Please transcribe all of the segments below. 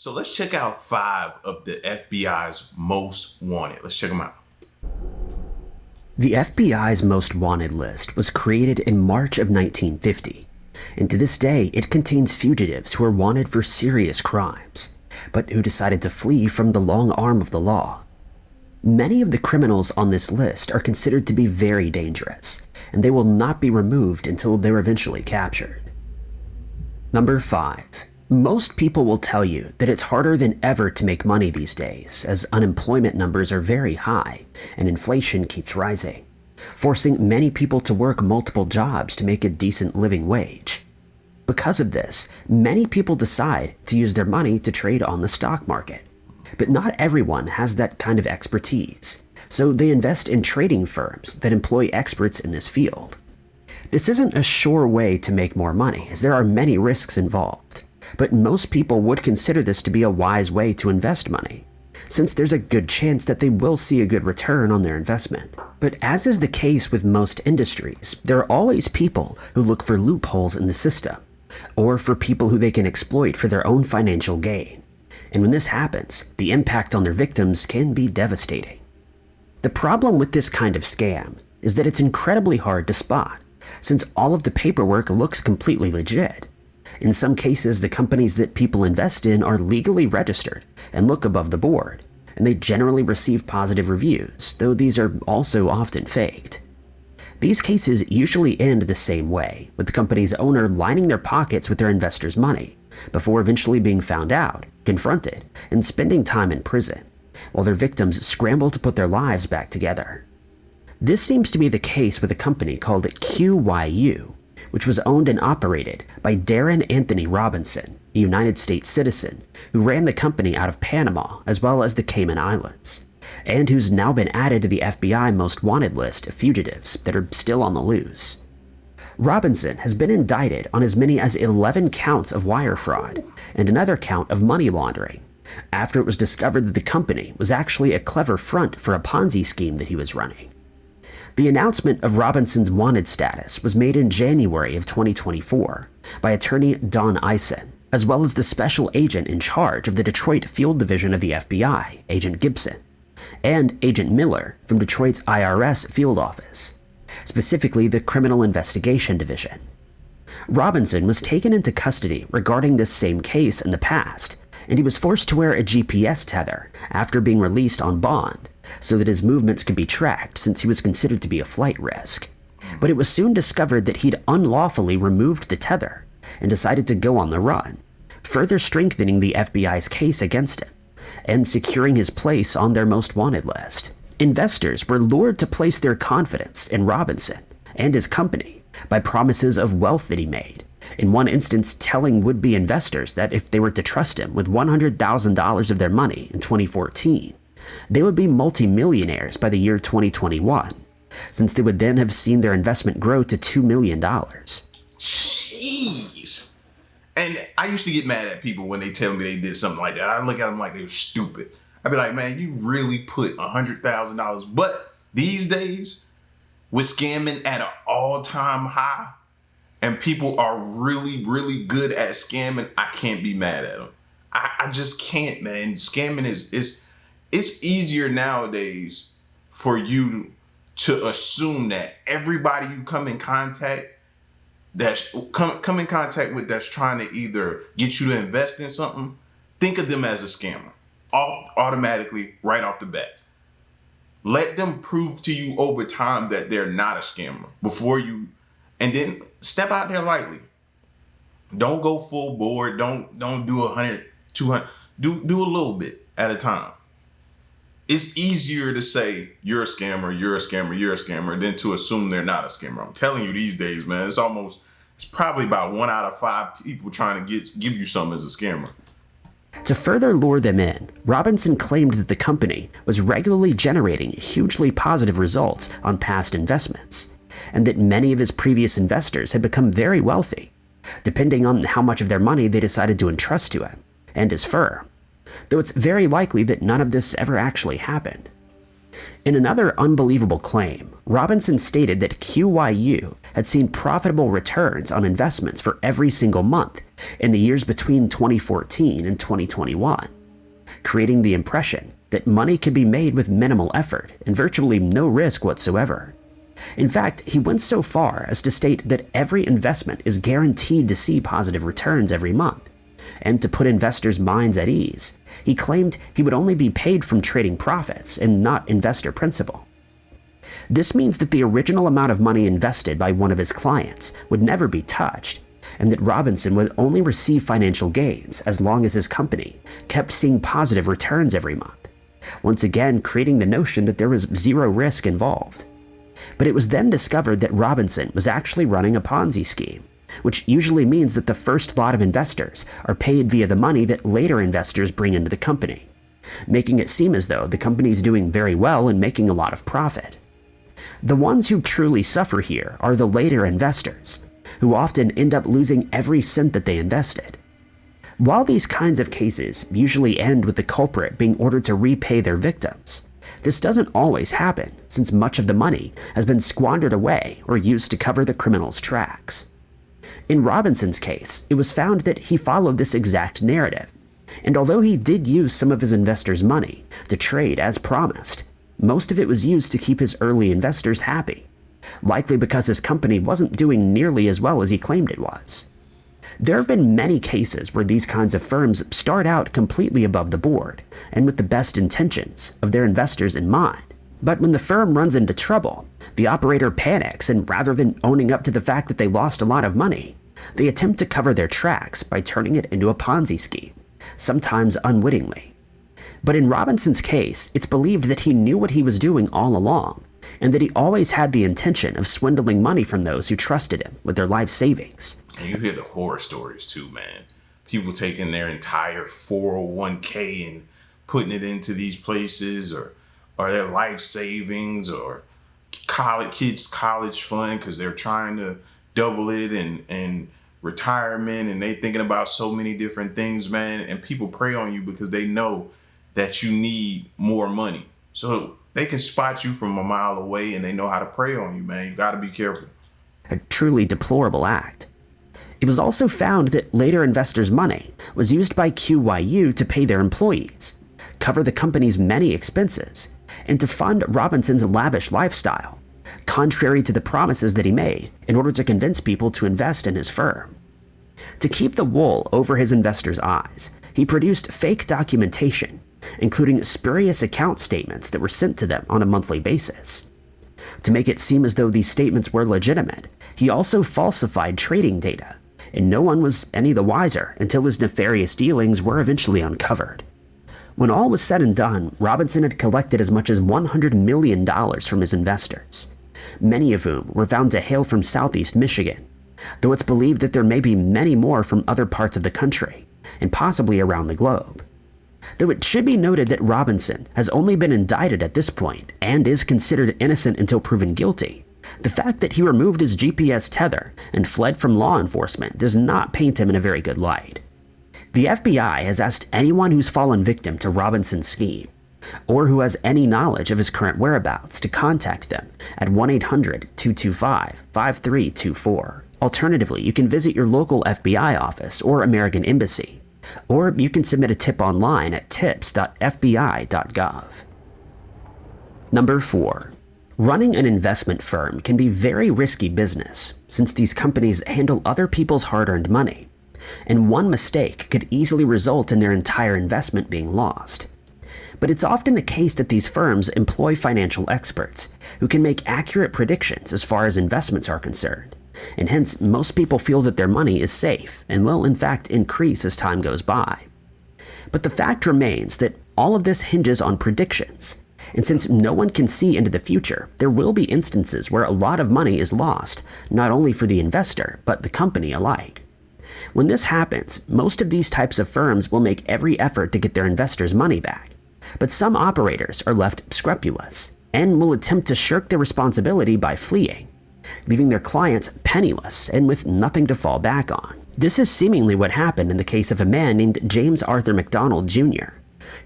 So let's check out 5 of the FBI's most wanted. Let's check them out. The FBI's most wanted list was created in March of 1950, and to this day it contains fugitives who are wanted for serious crimes, but who decided to flee from the long arm of the law. Many of the criminals on this list are considered to be very dangerous, and they will not be removed until they're eventually captured. Number 5. Most people will tell you that it's harder than ever to make money these days, as unemployment numbers are very high and inflation keeps rising, forcing many people to work multiple jobs to make a decent living wage. Because of this, many people decide to use their money to trade on the stock market. But not everyone has that kind of expertise, so they invest in trading firms that employ experts in this field. This isn't a sure way to make more money, as there are many risks involved. But most people would consider this to be a wise way to invest money, since there's a good chance that they will see a good return on their investment. But as is the case with most industries, there are always people who look for loopholes in the system, or for people who they can exploit for their own financial gain. And when this happens, the impact on their victims can be devastating. The problem with this kind of scam is that it's incredibly hard to spot, since all of the paperwork looks completely legit. In some cases, the companies that people invest in are legally registered and look above the board, and they generally receive positive reviews, though these are also often faked. These cases usually end the same way, with the company's owner lining their pockets with their investors' money, before eventually being found out, confronted, and spending time in prison, while their victims scramble to put their lives back together. This seems to be the case with a company called QYU, which was owned and operated by Darren Anthony Robinson, a United States citizen who ran the company out of Panama as well as the Cayman Islands, and who's now been added to the FBI most wanted list of fugitives that are still on the loose. Robinson has been indicted on as many as 11 counts of wire fraud and another count of money laundering, after it was discovered that the company was actually a clever front for a Ponzi scheme that he was running. The announcement of Robinson's wanted status was made in January of 2024 by attorney Don Eisen, as well as the special agent in charge of the Detroit Field Division of the FBI, Agent Gibson, and Agent Miller from Detroit's IRS field office, specifically the Criminal Investigation Division. Robinson was taken into custody regarding this same case in the past, and he was forced to wear a GPS tether after being released on bond, so that his movements could be tracked since he was considered to be a flight risk. But it was soon discovered that he'd unlawfully removed the tether and decided to go on the run, further strengthening the FBI's case against him and securing his place on their most wanted list. Investors were lured to place their confidence in Robinson and his company by promises of wealth that he made, in one instance telling would-be investors that if they were to trust him with $100,000 of their money in 2014, they would be multimillionaires by the year 2021, since they would then have seen their investment grow to $2 million. Jeez. And I used to get mad at people when they tell me they did something like that. I look at them like they're stupid. I'd be like, man, you really put $100,000. But these days, with scamming at an all-time high, and people are really, really good at scamming, I can't be mad at them. I just can't, man. Scamming it's easier nowadays for you to assume that everybody you come in contact that's trying to either get you to invest in something, think of them as a scammer. Automatically, right off the bat. Let them prove to you over time that they're not a scammer before you, and then step out there lightly. Don't go full board. Don't do 100, 200. Do a little bit at a time. It's easier to say you're a scammer, you're a scammer, you're a scammer than to assume they're not a scammer. I'm telling you these days, man, it's probably about 1 out of 5 people trying to give you something as a scammer. To further lure them in, Robinson claimed that the company was regularly generating hugely positive results on past investments, and that many of his previous investors had become very wealthy, depending on how much of their money they decided to entrust to him and his firm, though it's very likely that none of this ever actually happened. In another unbelievable claim, Robinson stated that QYU had seen profitable returns on investments for every single month in the years between 2014 and 2021, creating the impression that money could be made with minimal effort and virtually no risk whatsoever. In fact, he went so far as to state that every investment is guaranteed to see positive returns every month. And to put investors' minds at ease, he claimed he would only be paid from trading profits and not investor principal. This means that the original amount of money invested by one of his clients would never be touched, and that Robinson would only receive financial gains as long as his company kept seeing positive returns every month, once again creating the notion that there was zero risk involved. But it was then discovered that Robinson was actually running a Ponzi scheme, which usually means that the first lot of investors are paid via the money that later investors bring into the company, making it seem as though the company is doing very well and making a lot of profit. The ones who truly suffer here are the later investors, who often end up losing every cent that they invested. While these kinds of cases usually end with the culprit being ordered to repay their victims, this doesn't always happen, since much of the money has been squandered away or used to cover the criminal's tracks. In Robinson's case, it was found that he followed this exact narrative, and although he did use some of his investors' money to trade as promised, most of it was used to keep his early investors happy, likely because his company wasn't doing nearly as well as he claimed it was. There have been many cases where these kinds of firms start out completely above the board and with the best intentions of their investors in mind. But when the firm runs into trouble, the operator panics, and rather than owning up to the fact that they lost a lot of money, they attempt to cover their tracks by turning it into a Ponzi scheme, sometimes unwittingly. But in Robinson's case, it's believed that he knew what he was doing all along, and that he always had the intention of swindling money from those who trusted him with their life savings. And you hear the horror stories too, man. People taking their entire 401k and putting it into these places, or their life savings, or kids' college fund, because they're trying to double it, and retirement, and they thinking about so many different things, man. And people prey on you because they know that you need more money. So they can spot you from a mile away, and they know how to prey on you, man. You got to be careful. A truly deplorable act. It was also found that later investors' money was used by QYU to pay their employees, cover the company's many expenses, and to fund Robinson's lavish lifestyle, contrary to the promises that he made in order to convince people to invest in his firm. To keep the wool over his investors' eyes, he produced fake documentation, including spurious account statements that were sent to them on a monthly basis. To make it seem as though these statements were legitimate, he also falsified trading data, and no one was any the wiser until his nefarious dealings were eventually uncovered. When all was said and done, Robinson had collected as much as $100 million from his investors, many of whom were found to hail from southeast Michigan, though it's believed that there may be many more from other parts of the country, and possibly around the globe. Though it should be noted that Robinson has only been indicted at this point and is considered innocent until proven guilty, the fact that he removed his GPS tether and fled from law enforcement does not paint him in a very good light. The FBI has asked anyone who's fallen victim to Robinson's scheme, or who has any knowledge of his current whereabouts, to contact them at 1-800-225-5324. Alternatively, you can visit your local FBI office or American Embassy, or you can submit a tip online at tips.fbi.gov. Number 4. Running an investment firm can be very risky business, since these companies handle other people's hard-earned money, and one mistake could easily result in their entire investment being lost. But it's often the case that these firms employ financial experts who can make accurate predictions as far as investments are concerned, and hence most people feel that their money is safe and will in fact increase as time goes by. But the fact remains that all of this hinges on predictions, and since no one can see into the future, there will be instances where a lot of money is lost, not only for the investor, but the company alike. When this happens, most of these types of firms will make every effort to get their investors' money back, but some operators are left scrupulous and will attempt to shirk their responsibility by fleeing, leaving their clients penniless and with nothing to fall back on. This is seemingly what happened in the case of a man named James Arthur McDonald Jr.,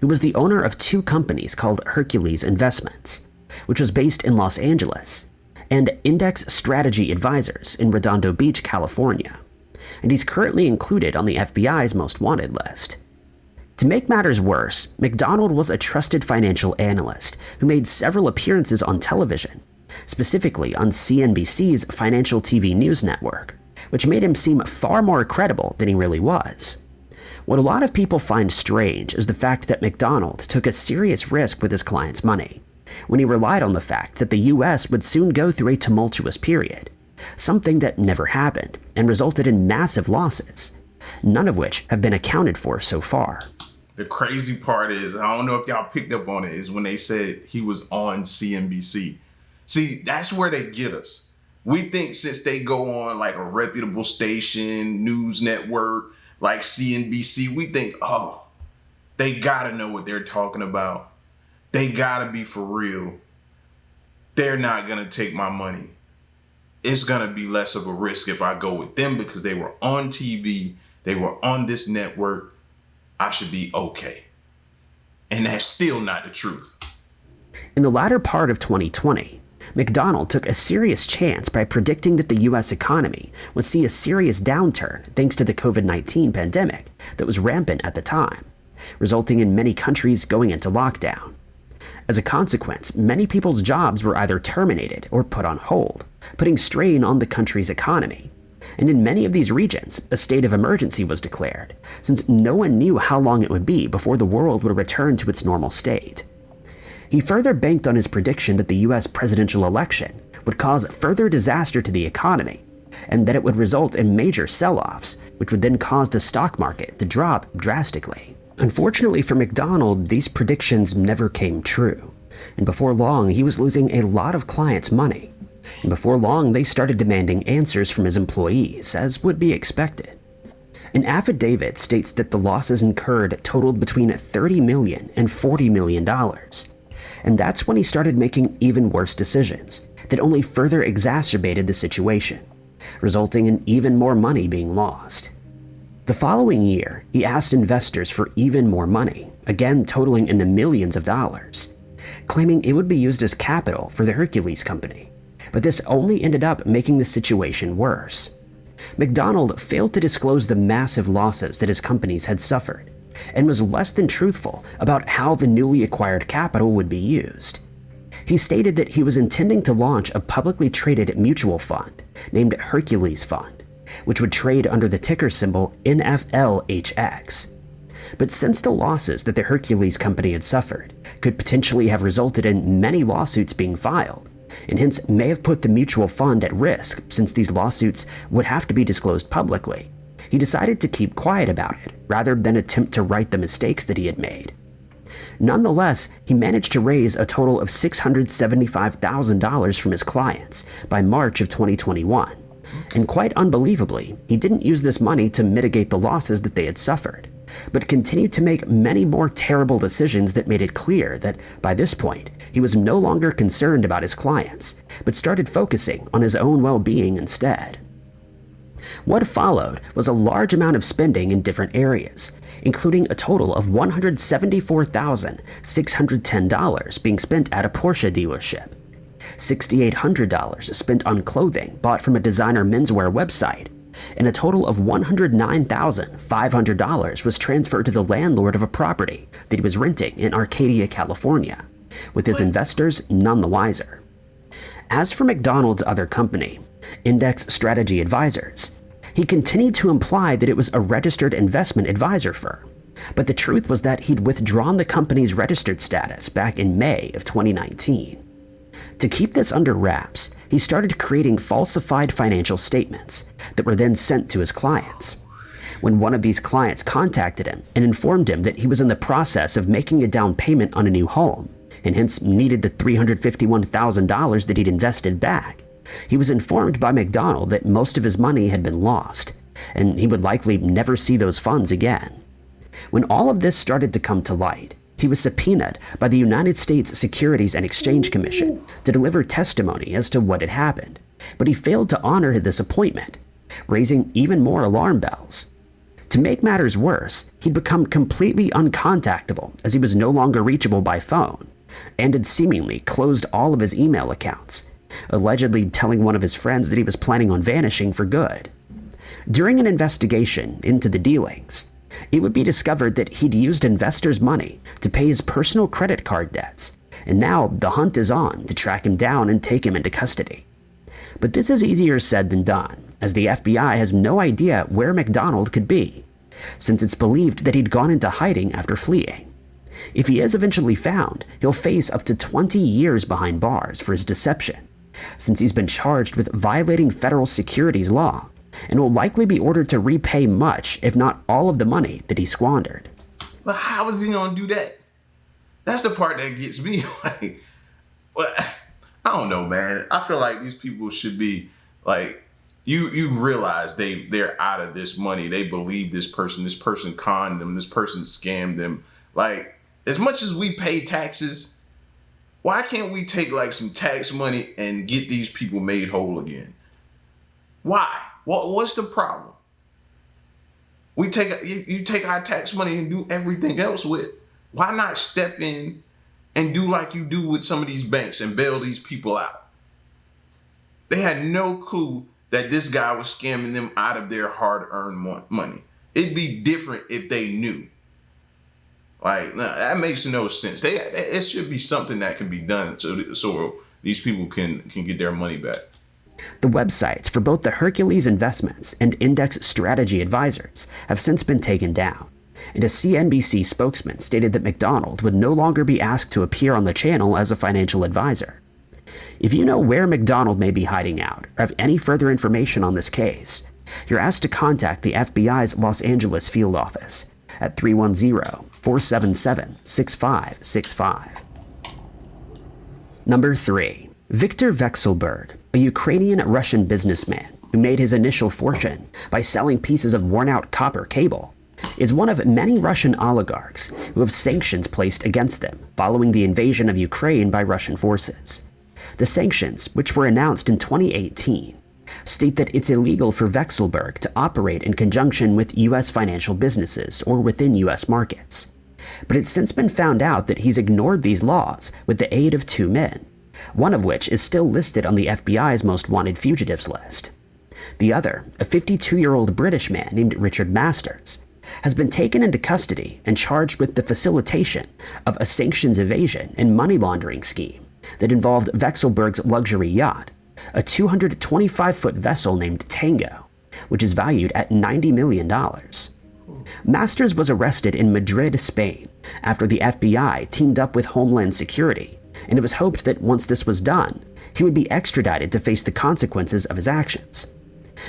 who was the owner of 2 companies called Hercules Investments, which was based in Los Angeles, and Index Strategy Advisors in Redondo Beach, California, and he's currently included on the FBI's most wanted list. To make matters worse, McDonald was a trusted financial analyst who made several appearances on television, specifically on CNBC's Financial TV News Network, which made him seem far more credible than he really was. What a lot of people find strange is the fact that McDonald took a serious risk with his clients' money, when he relied on the fact that the US would soon go through a tumultuous period, something that never happened and resulted in massive losses, none of which have been accounted for so far. The crazy part is, I don't know if y'all picked up on it, is when they said he was on CNBC. See, that's where they get us. We think since they go on like a reputable station, news network, like CNBC, we think, oh, they gotta know what they're talking about. They gotta be for real. They're not gonna take my money. It's gonna be less of a risk if I go with them because they were on TV, they were on this network. I should be okay. And that's still not the truth. In the latter part of 2020, McDonald took a serious chance by predicting that the US economy would see a serious downturn thanks to the COVID-19 pandemic that was rampant at the time, resulting in many countries going into lockdown. As a consequence, many people's jobs were either terminated or put on hold, putting strain on the country's economy. And in many of these regions, a state of emergency was declared, since no one knew how long it would be before the world would return to its normal state. He further banked on his prediction that the US presidential election would cause further disaster to the economy, and that it would result in major sell-offs, which would then cause the stock market to drop drastically. Unfortunately for McDonald, these predictions never came true, and before long he was losing a lot of clients' money. And before long, they started demanding answers from his employees, as would be expected. An affidavit states that the losses incurred totaled between $30 million and $40 million. And that's when he started making even worse decisions that only further exacerbated the situation, resulting in even more money being lost. The following year, he asked investors for even more money, again totaling in the millions of dollars, claiming it would be used as capital for the Hercules company. But this only ended up making the situation worse. McDonald failed to disclose the massive losses that his companies had suffered, and was less than truthful about how the newly acquired capital would be used. He stated that he was intending to launch a publicly traded mutual fund named Hercules Fund, which would trade under the ticker symbol NFLHX. But since the losses that the Hercules company had suffered could potentially have resulted in many lawsuits being filed, and hence may have put the mutual fund at risk since these lawsuits would have to be disclosed publicly, he decided to keep quiet about it rather than attempt to right the mistakes that he had made. Nonetheless, he managed to raise a total of $675,000 from his clients by March of 2021, and quite unbelievably, he didn't use this money to mitigate the losses that they had suffered, but continued to make many more terrible decisions that made it clear that, by this point, he was no longer concerned about his clients, but started focusing on his own well-being instead. What followed was a large amount of spending in different areas, including a total of $174,610 being spent at a Porsche dealership, $6,800 spent on clothing bought from a designer menswear website, and a total of $109,500 was transferred to the landlord of a property that he was renting in Arcadia, California, with his investors none the wiser. As for McDonald's other company, Index Strategy Advisors, he continued to imply that it was a registered investment advisor firm, but the truth was that he'd withdrawn the company's registered status back in May of 2019. To keep this under wraps, he started creating falsified financial statements that were then sent to his clients. When one of these clients contacted him and informed him that he was in the process of making a down payment on a new home, and hence needed the $351,000 that he'd invested back, he was informed by McDonald that most of his money had been lost, and he would likely never see those funds again. When all of this started to come to light, he was subpoenaed by the United States Securities and Exchange Commission to deliver testimony as to what had happened, but he failed to honor this appointment, raising even more alarm bells. To make matters worse, he'd become completely uncontactable as he was no longer reachable by phone, and had seemingly closed all of his email accounts, allegedly telling one of his friends that he was planning on vanishing for good. During an investigation into the dealings, it would be discovered that he'd used investors' money to pay his personal credit card debts, and now the hunt is on to track him down and take him into custody. But this is easier said than done, as the FBI has no idea where McDonald could be, since it's believed that he'd gone into hiding after fleeing. If he is eventually found, he'll face up to 20 years behind bars for his deception, since he's been charged with violating federal securities law, and will likely be ordered to repay much, if not all, of the money that he squandered. But how is he gonna do that? That's the part that gets me. Like, well, I don't know, man. I feel like these people should be like, you realize they're out of this money. They believe this person conned them, this person scammed them. Like, as much as we pay taxes, why can't we take like some tax money and get these people made whole again? Why? What's the problem? You take our tax money and do everything else with. Why not step in and do like you do with some of these banks and bail these people out? They had no clue that this guy was scamming them out of their hard-earned money. It'd be different if they knew. Like, no, that makes no sense. It should be something that can be done so these people can get their money back. The websites for both the Hercules Investments and Index Strategy Advisors have since been taken down, and a CNBC spokesman stated that McDonald would no longer be asked to appear on the channel as a financial advisor. If you know where McDonald may be hiding out or have any further information on this case, you're asked to contact the FBI's Los Angeles field office at 310-477-6565. Number 3. Viktor Vekselberg, a Ukrainian-Russian businessman who made his initial fortune by selling pieces of worn-out copper cable, is one of many Russian oligarchs who have sanctions placed against them following the invasion of Ukraine by Russian forces. The sanctions, which were announced in 2018, state that it's illegal for Vekselberg to operate in conjunction with U.S. financial businesses or within U.S. markets. But it's since been found out that he's ignored these laws with the aid of 2 men, one of which is still listed on the FBI's most wanted fugitives list. The other, a 52-year-old British man named Richard Masters, has been taken into custody and charged with the facilitation of a sanctions evasion and money laundering scheme that involved Vekselberg's luxury yacht, a 225-foot vessel named Tango, which is valued at $90 million. Masters was arrested in Madrid, Spain, after the FBI teamed up with Homeland Security, and it was hoped that once this was done, he would be extradited to face the consequences of his actions.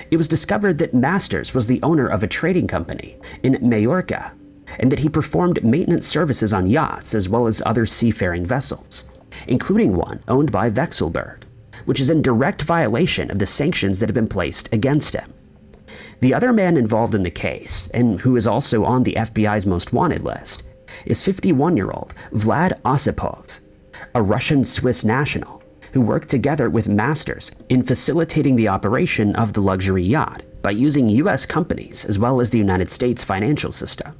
It was discovered that Masters was the owner of a trading company in Majorca, and that he performed maintenance services on yachts as well as other seafaring vessels, including one owned by Vekselberg, which is in direct violation of the sanctions that have been placed against him. The other man involved in the case, and who is also on the FBI's most wanted list, is 51-year-old Vlad Osipov, a Russian-Swiss national who worked together with Masters in facilitating the operation of the luxury yacht by using U.S. companies as well as the United States financial system.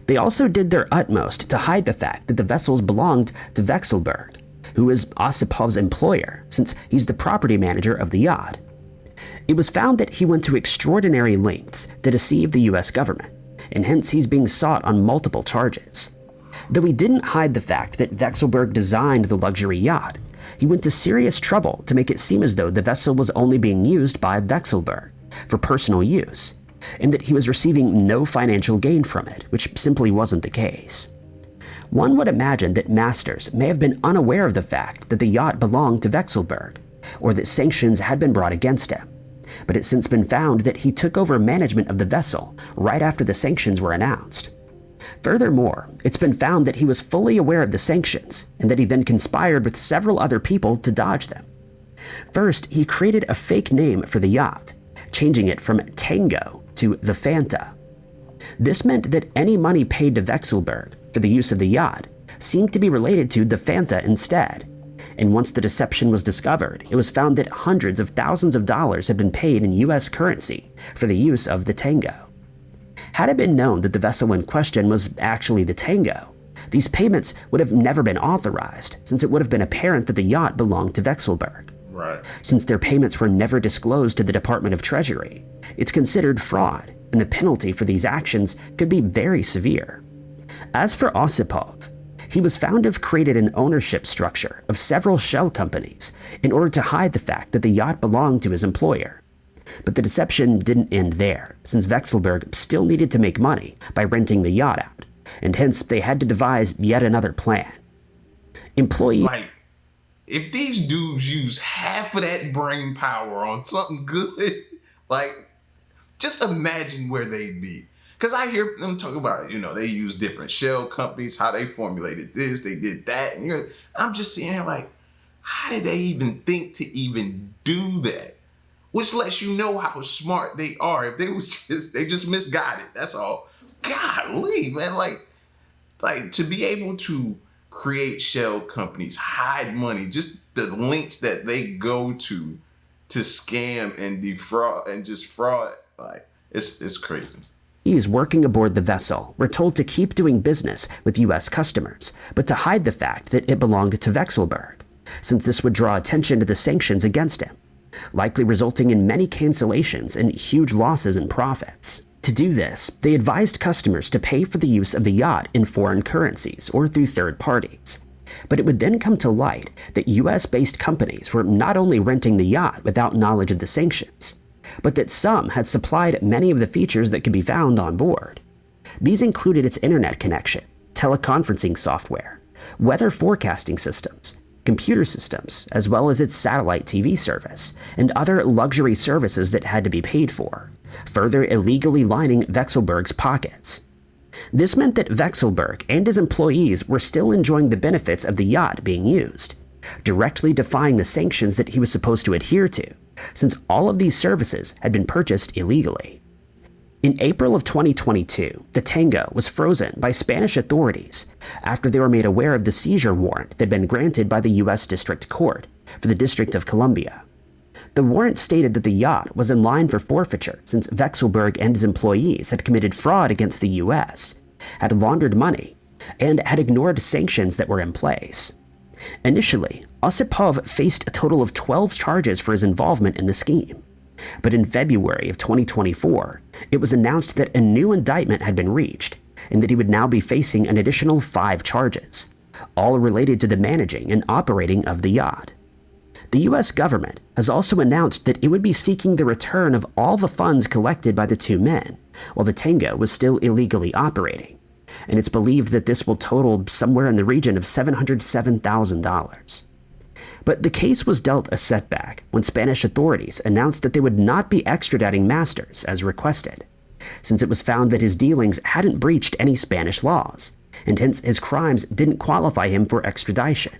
They also did their utmost to hide the fact that the vessels belonged to Vekselberg, who is Osipov's employer since he's the property manager of the yacht. It was found that he went to extraordinary lengths to deceive the U.S. government, and hence he's being sought on multiple charges. Though he didn't hide the fact that Vekselberg designed the luxury yacht, he went to serious trouble to make it seem as though the vessel was only being used by Vekselberg for personal use, and that he was receiving no financial gain from it, which simply wasn't the case. One would imagine that Masters may have been unaware of the fact that the yacht belonged to Vekselberg, or that sanctions had been brought against him, but it's since been found that he took over management of the vessel right after the sanctions were announced. Furthermore, it's been found that he was fully aware of the sanctions, and that he then conspired with several other people to dodge them. First, he created a fake name for the yacht, changing it from Tango to the Fanta. This meant that any money paid to Vekselberg for the use of the yacht seemed to be related to the Fanta instead, and once the deception was discovered, it was found that hundreds of thousands of dollars had been paid in U.S. currency for the use of the Tango. Had it been known that the vessel in question was actually the Tango, These payments would have never been authorized, since it would have been apparent that the yacht belonged to Vekselberg. Right. Since their payments were never disclosed to the Department of Treasury, it's considered fraud, and the penalty for these actions could be very severe. As for Osipov, he was found to have created an ownership structure of several shell companies in order to hide the fact that the yacht belonged to his employer. But the deception didn't end there, since Vekselberg still needed to make money by renting the yacht out, and hence they had to devise yet another plan. Like, if these dudes use half of that brain power on something good, like, just imagine where they'd be. Because I hear them talk about, they use different shell companies, how they formulated this, they did that. And I'm just saying, like, how did they even think to even do that? Which lets you know how smart they are. If they just misguided, that's all. Golly, man, like to be able to create shell companies, hide money, just the lengths that they go to scam and defraud and just fraud, like, it's crazy. Working aboard the vessel were told to keep doing business with U.S. customers, but to hide the fact that it belonged to Vekselberg, since this would draw attention to the sanctions against him, likely resulting in many cancellations and huge losses in profits. To do this, they advised customers to pay for the use of the yacht in foreign currencies or through third parties. But it would then come to light that US-based companies were not only renting the yacht without knowledge of the sanctions, but that some had supplied many of the features that could be found on board. These included its internet connection, teleconferencing software, weather forecasting systems, computer systems, as well as its satellite TV service, and other luxury services that had to be paid for, further illegally lining Vekselberg's pockets. This meant that Vekselberg and his employees were still enjoying the benefits of the yacht being used, directly defying the sanctions that he was supposed to adhere to, since all of these services had been purchased illegally. In April of 2022, the Tango was frozen by Spanish authorities after they were made aware of the seizure warrant that had been granted by the U.S. District Court for the District of Columbia. The warrant stated that the yacht was in line for forfeiture since Vekselberg and his employees had committed fraud against the U.S., had laundered money, and had ignored sanctions that were in place. Initially, Osipov faced a total of 12 charges for his involvement in the scheme. But in February of 2024, it was announced that a new indictment had been reached, and that he would now be facing an additional 5 charges, all related to the managing and operating of the yacht. The U.S. government has also announced that it would be seeking the return of all the funds collected by the two men, while the Tango was still illegally operating, and it's believed that this will total somewhere in the region of $707,000. But the case was dealt a setback when Spanish authorities announced that they would not be extraditing Masters as requested, since it was found that his dealings hadn't breached any Spanish laws, and hence his crimes didn't qualify him for extradition.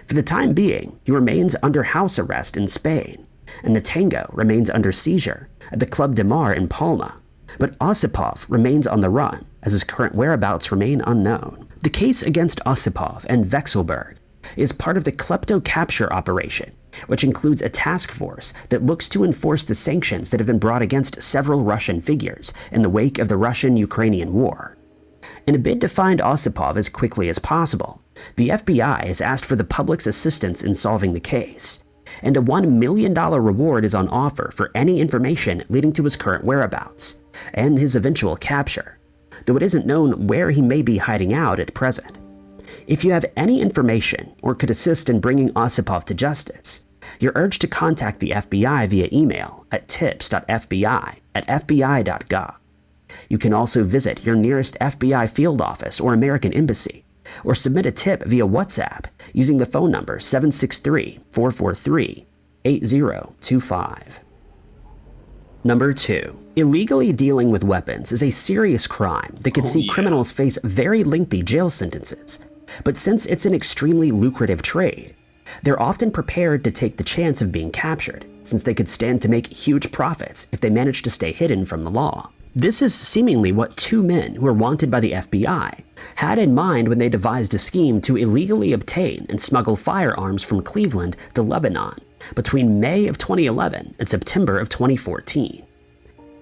For the time being, he remains under house arrest in Spain, and the Tango remains under seizure at the Club de Mar in Palma, but Osipov remains on the run as his current whereabouts remain unknown. The case against Osipov and Vekselberg is part of the klepto capture operation, which includes a task force that looks to enforce the sanctions that have been brought against several Russian figures in the wake of the Russian-Ukrainian war. In a bid to find Osipov as quickly as possible, the FBI has asked for the public's assistance in solving the case, and a $1 million reward is on offer for any information leading to his current whereabouts and his eventual capture, though it isn't known where he may be hiding out at present. If you have any information or could assist in bringing Osipov to justice, you're urged to contact the FBI via email at tips.fbi@fbi.gov. You can also visit your nearest FBI field office or American embassy, or submit a tip via WhatsApp using the phone number 763-443-8025. Number 2. Illegally dealing with weapons is a serious crime that could see criminals face very lengthy jail sentences. But since it's an extremely lucrative trade, they're often prepared to take the chance of being captured, since they could stand to make huge profits if they manage to stay hidden from the law. This is seemingly what two men who are wanted by the FBI had in mind when they devised a scheme to illegally obtain and smuggle firearms from Cleveland to Lebanon between May of 2011 and September of 2014.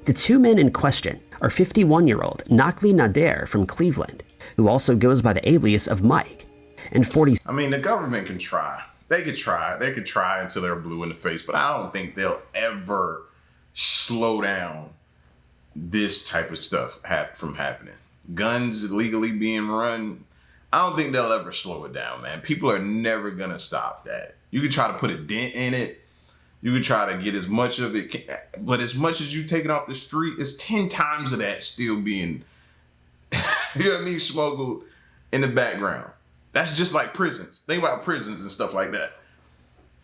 The two men in question are 51-year-old Nakli Nader from Cleveland who also goes by the alias of Mike, and 40. I mean, the government can try. They could try. They could try until they're blue in the face, but I don't think they'll ever slow down this type of stuff from happening. Guns illegally being run, I don't think they'll ever slow it down, man. People are never going to stop that. You can try to put a dent in it. You can try to get as much of it, but as much as you take it off the street, it's 10 times of that still being, you know what I mean, smuggled in the background. That's just like prisons. Think about prisons and stuff like that.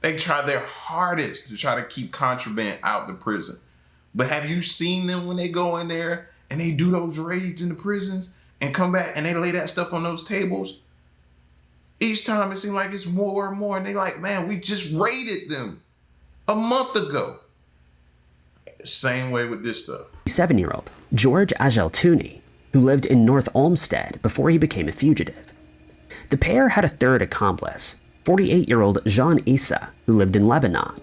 They try their hardest to try to keep contraband out the prison. But have you seen them when they go in there and they do those raids in the prisons and come back and they lay that stuff on those tables? Each time it seems like it's more and more. And they like, man, we just raided them a month ago. Same way with this stuff. 7-year-old George Ageltouni, who lived in North Olmsted before he became a fugitive. The pair had a third accomplice, 48-year-old Jean Issa, who lived in Lebanon.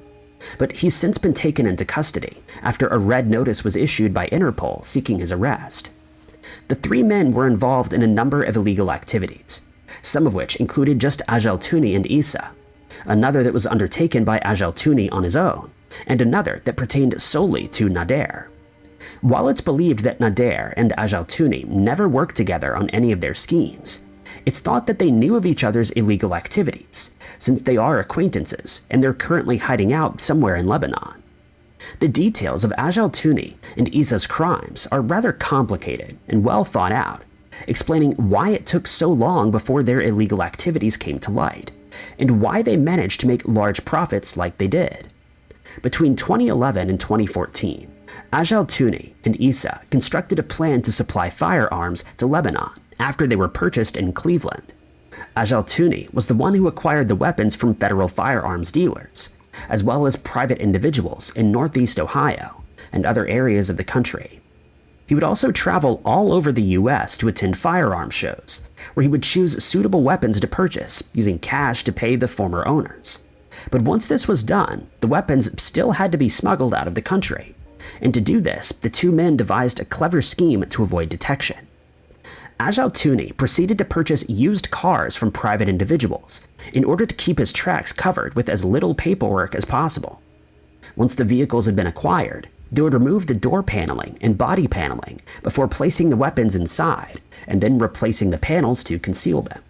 But he's since been taken into custody after a red notice was issued by Interpol seeking his arrest. The three men were involved in a number of illegal activities, some of which included just Ageltouni and Issa, another that was undertaken by Ageltouni on his own, and another that pertained solely to Nader. While it's believed that Nader and Ageltouni never worked together on any of their schemes, it's thought that they knew of each other's illegal activities, since they are acquaintances and they're currently hiding out somewhere in Lebanon. The details of Ageltouni and Issa's crimes are rather complicated and well thought out, explaining why it took so long before their illegal activities came to light, and why they managed to make large profits like they did. Between 2011 and 2014, Ageltouni and Issa constructed a plan to supply firearms to Lebanon after they were purchased in Cleveland. Ageltouni was the one who acquired the weapons from federal firearms dealers, as well as private individuals in Northeast Ohio and other areas of the country. He would also travel all over the US to attend firearms shows, where he would choose suitable weapons to purchase, using cash to pay the former owners. But once this was done, the weapons still had to be smuggled out of the country. And to do this, the two men devised a clever scheme to avoid detection. Ageltouni proceeded to purchase used cars from private individuals in order to keep his tracks covered with as little paperwork as possible. Once the vehicles had been acquired, they would remove the door paneling and body paneling before placing the weapons inside and then replacing the panels to conceal them.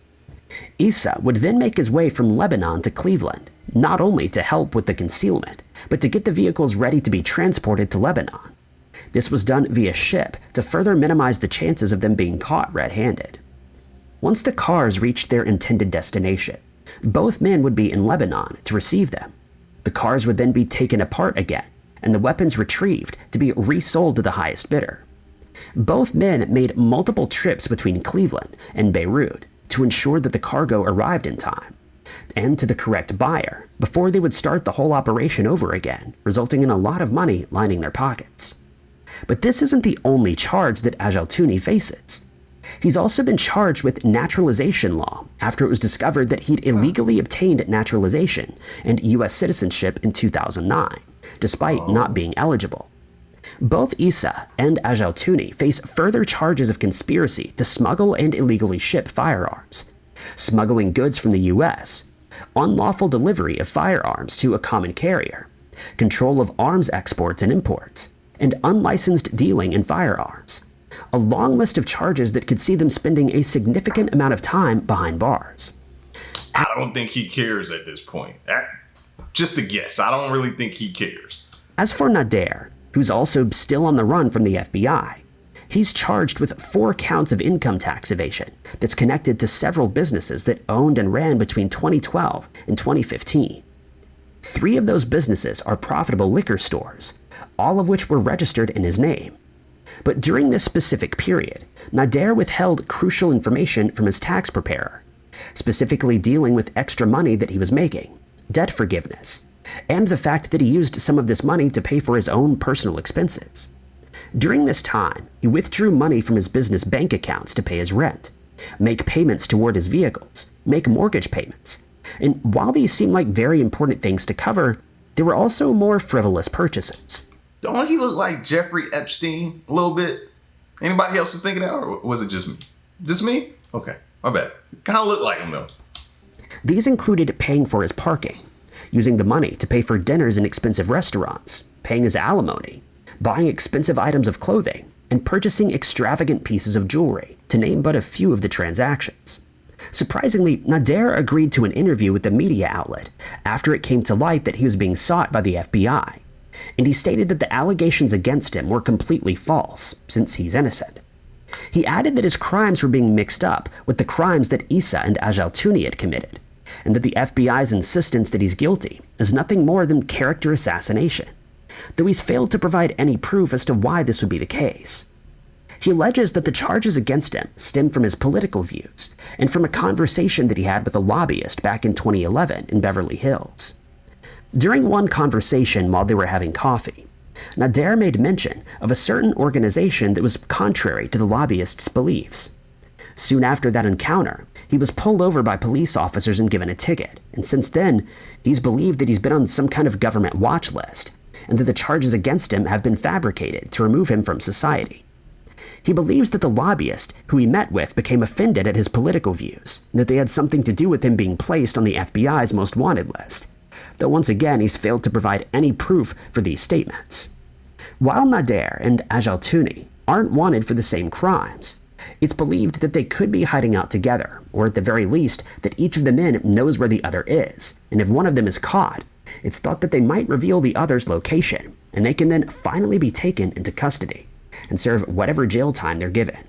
Issa would then make his way from Lebanon to Cleveland, not only to help with the concealment, but to get the vehicles ready to be transported to Lebanon. This was done via ship to further minimize the chances of them being caught red-handed. Once the cars reached their intended destination, both men would be in Lebanon to receive them. The cars would then be taken apart again, and the weapons retrieved to be resold to the highest bidder. Both men made multiple trips between Cleveland and Beirut to ensure that the cargo arrived in time, and to the correct buyer, before they would start the whole operation over again, resulting in a lot of money lining their pockets. But this isn't the only charge that Ageltouni faces. He's also been charged with naturalization law after it was discovered that he'd illegally obtained naturalization and U.S. citizenship in 2009, despite not being eligible. Both Issa and Ageltouni face further charges of conspiracy to smuggle and illegally ship firearms, smuggling goods from the U.S., unlawful delivery of firearms to a common carrier, control of arms exports and imports, and unlicensed dealing in firearms. A long list of charges that could see them spending a significant amount of time behind bars. I don't think he cares at this point. Just a guess. I don't really think he cares. As for Nader, who's also still on the run from the FBI, he's charged with 4 counts of income tax evasion that's connected to several businesses that owned and ran between 2012 and 2015. 3 of those businesses are profitable liquor stores, all of which were registered in his name. But during this specific period, Nader withheld crucial information from his tax preparer, specifically dealing with extra money that he was making, debt forgiveness, and the fact that he used some of this money to pay for his own personal expenses. During this time, he withdrew money from his business bank accounts to pay his rent, make payments toward his vehicles, make mortgage payments. And while these seem like very important things to cover, there were also more frivolous purchases. Don't he look like Jeffrey Epstein a little bit? Anybody else was thinking that, or was it just me? Just me? Okay, my bad. Kind of look like him though. These included paying for his parking, using the money to pay for dinners in expensive restaurants, paying his alimony, buying expensive items of clothing, and purchasing extravagant pieces of jewelry, to name but a few of the transactions. Surprisingly, Nader agreed to an interview with the media outlet after it came to light that he was being sought by the FBI, and he stated that the allegations against him were completely false, since he's innocent. He added that his crimes were being mixed up with the crimes that Issa and Ajaltuni had committed, and that the FBI's insistence that he's guilty is nothing more than character assassination, though he's failed to provide any proof as to why this would be the case. He alleges that the charges against him stem from his political views and from a conversation that he had with a lobbyist back in 2011 in Beverly Hills. During one conversation while they were having coffee, Nader made mention of a certain organization that was contrary to the lobbyist's beliefs. Soon after that encounter, he was pulled over by police officers and given a ticket, and since then, he's believed that he's been on some kind of government watch list, and that the charges against him have been fabricated to remove him from society. He believes that the lobbyist who he met with became offended at his political views, and that they had something to do with him being placed on the FBI's most wanted list, though once again he's failed to provide any proof for these statements. While Nader and Ajaltuni aren't wanted for the same crimes, it's believed that they could be hiding out together, or at the very least, that each of the men knows where the other is, and if one of them is caught, it's thought that they might reveal the other's location, and they can then finally be taken into custody and serve whatever jail time they're given.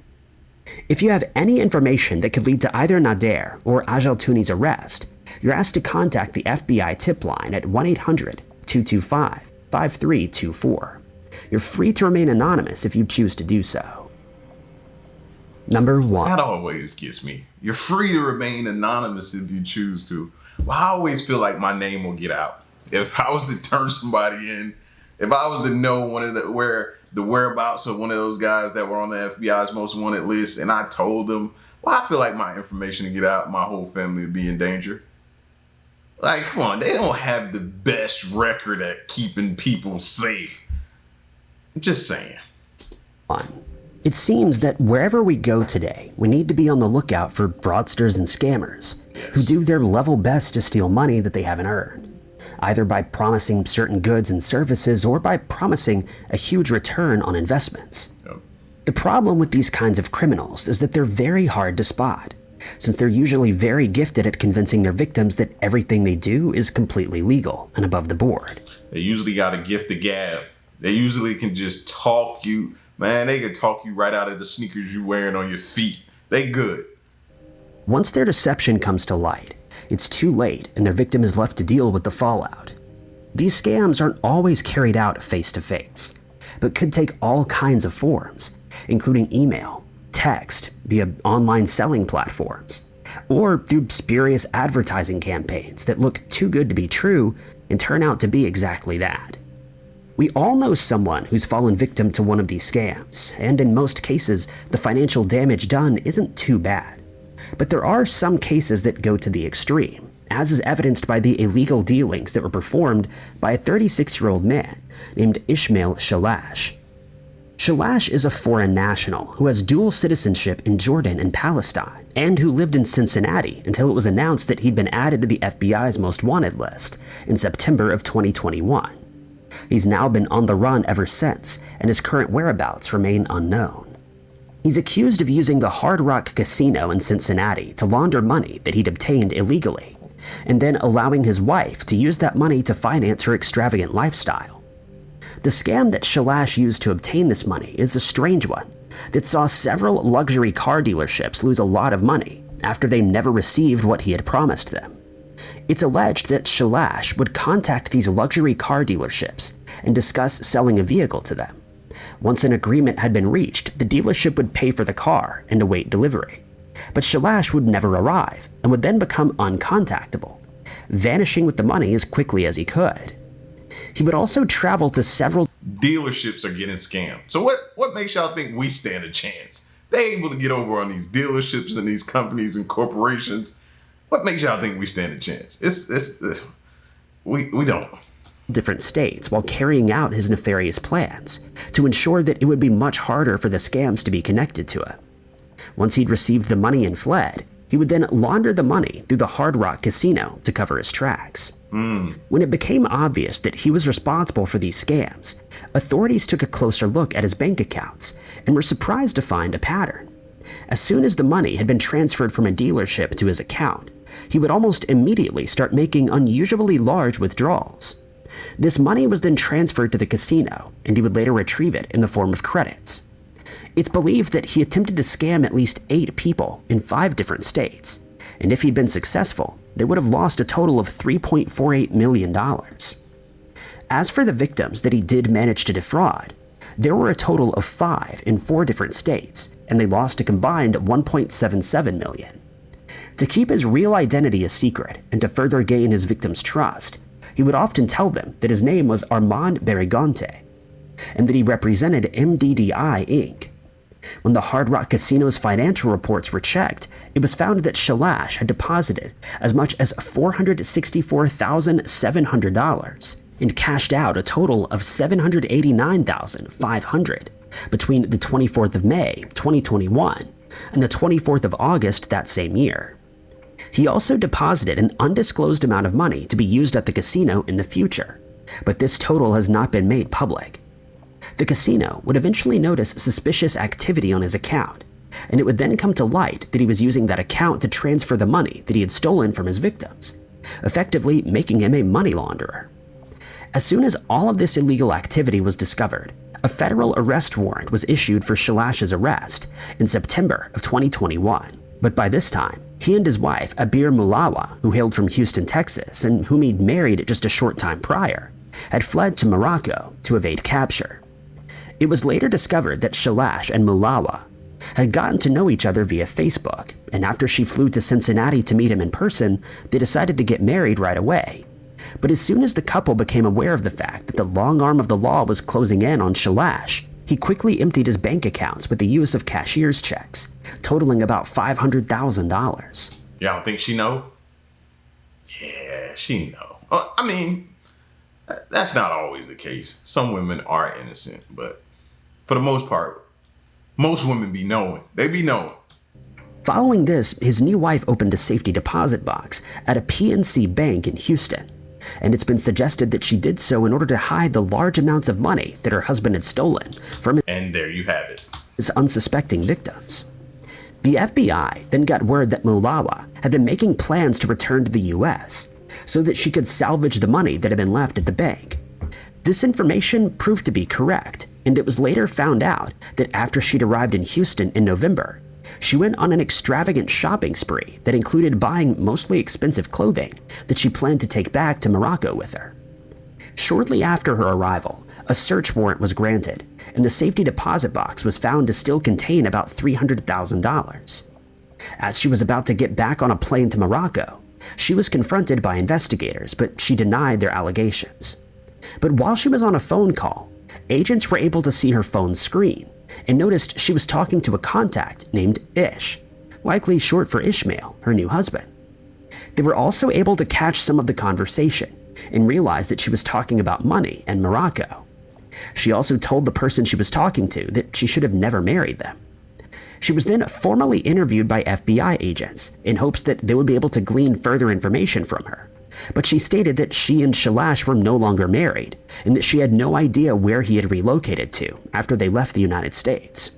If you have any information that could lead to either Nader or Ajaltuni's arrest, you're asked to contact the FBI tip line at 1-800-225-5324. You're free to remain anonymous if you choose to do so. Number 1. That always gets me. You're free to remain anonymous if you choose to. Well, I always feel like my name will get out. If I was to turn somebody in, if I was to know the whereabouts of one of those guys that were on the FBI's most wanted list, and I told them, well, I feel like my information to get out, my whole family would be in danger. Like, come on, they don't have the best record at keeping people safe. Just saying. It seems that wherever we go today, we need to be on the lookout for fraudsters and scammers who do their level best to steal money that they haven't earned, either by promising certain goods and services or by promising a huge return on investments. Yep. The problem with these kinds of criminals is that they're very hard to spot, since they're usually very gifted at convincing their victims that everything they do is completely legal and above the board. They usually got a gift of gab. They usually can just talk you. Man, they can talk you right out of the sneakers you wearing on your feet. They good. Once their deception comes to light, it's too late and their victim is left to deal with the fallout. These scams aren't always carried out face-to-face, but could take all kinds of forms, including email, text, via online selling platforms, or through spurious advertising campaigns that look too good to be true and turn out to be exactly that. We all know someone who's fallen victim to one of these scams, and in most cases, the financial damage done isn't too bad. But there are some cases that go to the extreme, as is evidenced by the illegal dealings that were performed by a 36-year-old man named Ismail Shalash. Shalash is a foreign national who has dual citizenship in Jordan and Palestine, and who lived in Cincinnati until it was announced that he'd been added to the FBI's most wanted list in September of 2021. He's now been on the run ever since, and his current whereabouts remain unknown. He's accused of using the Hard Rock Casino in Cincinnati to launder money that he'd obtained illegally, and then allowing his wife to use that money to finance her extravagant lifestyle. The scam that Shalash used to obtain this money is a strange one that saw several luxury car dealerships lose a lot of money after they never received what he had promised them. It's alleged that Shalash would contact these luxury car dealerships and discuss selling a vehicle to them. Once an agreement had been reached, the dealership would pay for the car and await delivery. But Shalash would never arrive and would then become uncontactable, vanishing with the money as quickly as he could. He would also travel to several dealerships are getting scammed. So what makes y'all think we stand a chance? They able to get over on these dealerships and these companies and corporations. What makes y'all think we stand a chance? We don't. Different states while carrying out his nefarious plans to ensure that it would be much harder for the scams to be connected to him. Once he'd received the money and fled, he would then launder the money through the Hard Rock Casino to cover his tracks. When it became obvious that he was responsible for these scams, authorities took a closer look at his bank accounts and were surprised to find a pattern. As soon as the money had been transferred from a dealership to his account, he would almost immediately start making unusually large withdrawals. This money was then transferred to the casino, and he would later retrieve it in the form of credits. It's believed that he attempted to scam at least 8 people in 5 different states, and if he'd been successful, they would have lost a total of $3.48 million. As for the victims that he did manage to defraud, there were a total of 5 in 4 different states, and they lost a combined $1.77 million. To keep his real identity a secret and to further gain his victims' trust, he would often tell them that his name was Armand Barigante, and that he represented MDDI Inc. When the Hard Rock Casino's financial reports were checked, it was found that Shalash had deposited as much as $464,700 and cashed out a total of $789,500 between the 24th of May, 2021 and the 24th of August that same year. He also deposited an undisclosed amount of money to be used at the casino in the future, but this total has not been made public. The casino would eventually notice suspicious activity on his account, and it would then come to light that he was using that account to transfer the money that he had stolen from his victims, effectively making him a money launderer. As soon as all of this illegal activity was discovered, a federal arrest warrant was issued for Shalash's arrest in September of 2021. But by this time, he and his wife, Abir Mulawa, who hailed from Houston, Texas, and whom he'd married just a short time prior, had fled to Morocco to evade capture. It was later discovered that Shalash and Mulawa had gotten to know each other via Facebook, and after she flew to Cincinnati to meet him in person, they decided to get married right away. But as soon as the couple became aware of the fact that the long arm of the law was closing in on Shalash, he quickly emptied his bank accounts with the use of cashier's checks, totaling about $500,000. Y'all don't think she know? Yeah, she know. I mean, that's not always the case. Some women are innocent, but for the most part, most women be knowing. They be knowing. Following this, his new wife opened a safety deposit box at a PNC bank in Houston, and it's been suggested that she did so in order to hide the large amounts of money that her husband had stolen from And there you have it. his unsuspecting victims. The FBI then got word that Mulawa had been making plans to return to the US so that she could salvage the money that had been left at the bank. This information proved to be correct, and it was later found out that after she'd arrived in Houston in November, she went on an extravagant shopping spree that included buying mostly expensive clothing that she planned to take back to Morocco with her. Shortly after her arrival, a search warrant was granted, and the safety deposit box was found to still contain about $300,000. As she was about to get back on a plane to Morocco, she was confronted by investigators, but she denied their allegations. But while she was on a phone call, agents were able to see her phone screen and noticed she was talking to a contact named Ish, likely short for Ishmael, her new husband. They were also able to catch some of the conversation and realized that she was talking about money and Morocco. She also told the person she was talking to that she should have never married them. She was then formally interviewed by FBI agents in hopes that they would be able to glean further information from her. But she stated that she and Shalash were no longer married, and that she had no idea where he had relocated to after they left the United States.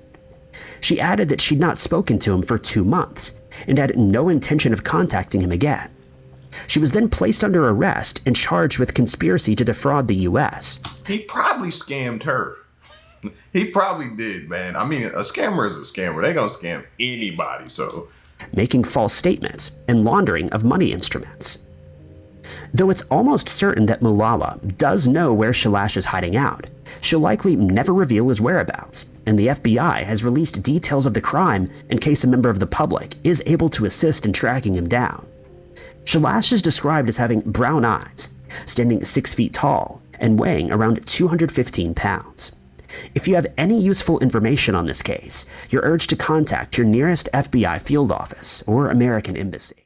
She added that she'd not spoken to him for 2 months, and had no intention of contacting him again. She was then placed under arrest and charged with conspiracy to defraud the U.S. He probably scammed her. He probably did, man. I mean, a scammer is a scammer. They gonna scam anybody, so. Making false statements and laundering of money instruments. Though it's almost certain that Mulawa does know where Shalash is hiding out, she'll likely never reveal his whereabouts, and the FBI has released details of the crime in case a member of the public is able to assist in tracking him down. Shalash is described as having brown eyes, standing 6 feet tall, and weighing around 215 pounds. If you have any useful information on this case, you're urged to contact your nearest FBI field office or American embassy.